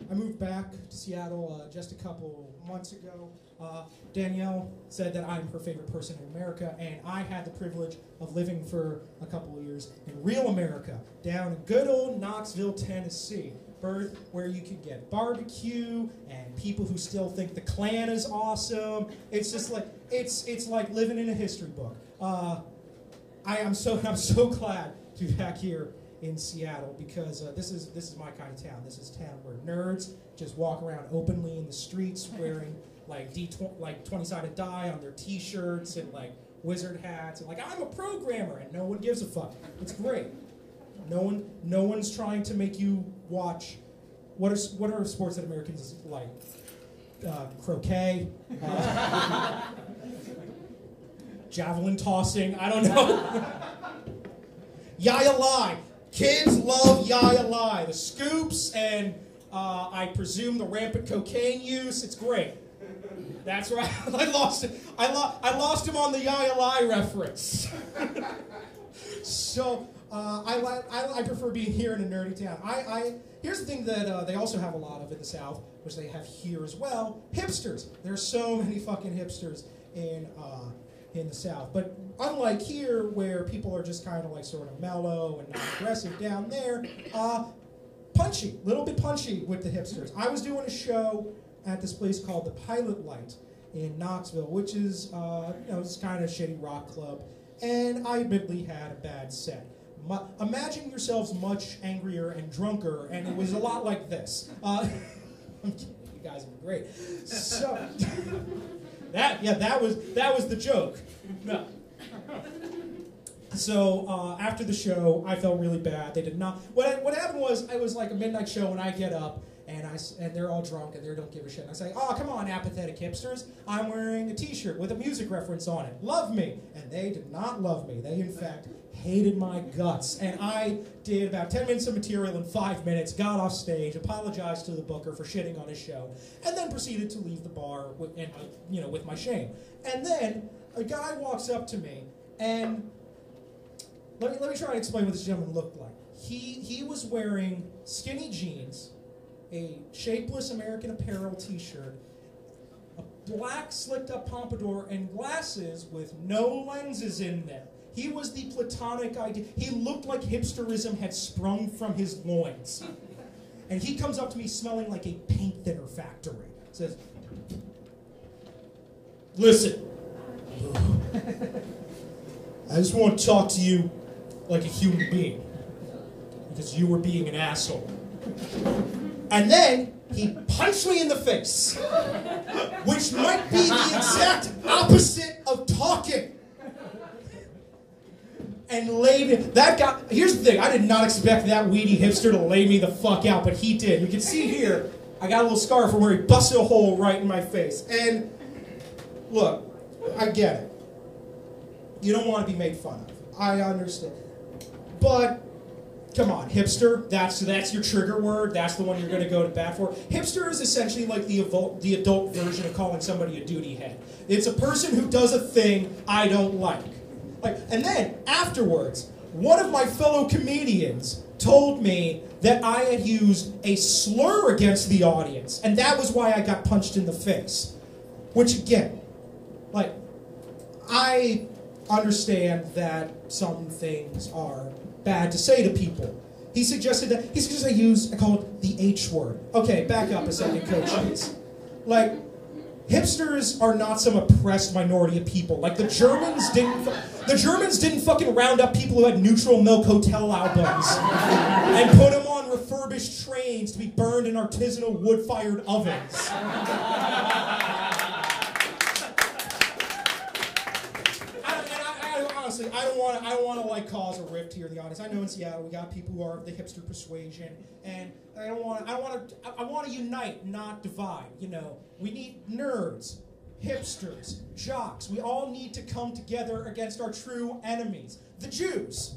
I moved back to Seattle just a couple months ago. Danielle said that I'm her favorite person in America, and I had the privilege of living for a couple of years in real America, down in good old Knoxville, Tennessee. Birth where you could get barbecue and people who still think the Klan is awesome. It's just like it's like living in a history book. I'm so glad to be back here in Seattle because this is my kind of town. This is a town where nerds just walk around openly in the streets wearing like 20-sided dye on their T-shirts and like wizard hats and like I'm a programmer and no one gives a fuck. It's great. No one's trying to make you watch. What are sports that Americans like? Croquet, javelin tossing. I don't know. Yaya-lai. Kids love Yaya-lai. The scoops and I presume the rampant cocaine use. It's great. That's right. I lost him on the Yaya-lai reference. So I prefer being here in a nerdy town. Here's the thing that they also have a lot of in the South, which they have here as well: hipsters. There's so many fucking hipsters in the South. But unlike here, where people are just kind of like sort of mellow and not aggressive, down there, punchy, a little bit punchy with the hipsters. I was doing a show at this place called the Pilot Light in Knoxville, which is it's kind of a shitty rock club, and I admittedly had a bad set. Imagine yourselves much angrier and drunker, and it was a lot like this. You guys are great. So that was the joke. No. So after the show, I felt really bad. They did not. What happened was it was like a midnight show, and I get up. And they're all drunk and they don't give a shit. And I say, oh, come on, apathetic hipsters. I'm wearing a T-shirt with a music reference on it. Love me. And they did not love me. They, in fact, hated my guts. And I did about 10 minutes of material in 5 minutes, got off stage, apologized to the booker for shitting on his show, and then proceeded to leave the bar with my shame. And then a guy walks up to me, and let me try and explain what this gentleman looked like. He was wearing skinny jeans, a shapeless American Apparel T-shirt, a black slicked-up pompadour, and glasses with no lenses in them. He was the platonic idea. He looked like hipsterism had sprung from his loins. And he comes up to me smelling like a paint thinner factory. Says, listen, I just want to talk to you like a human being, because you were being an asshole. And then he punched me in the face, which might be the exact opposite of talking. And laid me. That guy, here's the thing, I did not expect that weedy hipster to lay me the fuck out, but he did. You can see here, I got a little scar from where he busted a hole right in my face. And look, I get it. You don't want to be made fun of. I understand. But come on, hipster, that's your trigger word, that's the one you're going to go to bat for. Hipster is essentially like the adult version of calling somebody a duty head. It's a person who does a thing I don't like. And then, afterwards, one of my fellow comedians told me that I had used a slur against the audience, and that was why I got punched in the face. Which, again, I understand that some things are bad to say to people. He suggested I call it the H word. Okay, back up a second, coaches. Hipsters are not some oppressed minority of people. The Germans didn't fucking round up people who had Neutral Milk Hotel albums and put them on refurbished trains to be burned in artisanal wood-fired ovens. Honestly, I don't want to cause a rift here in the audience. I know in Seattle we got people who are of the hipster persuasion, and I want to unite, not divide. We need nerds, hipsters, jocks. We all need to come together against our true enemies, the Jews.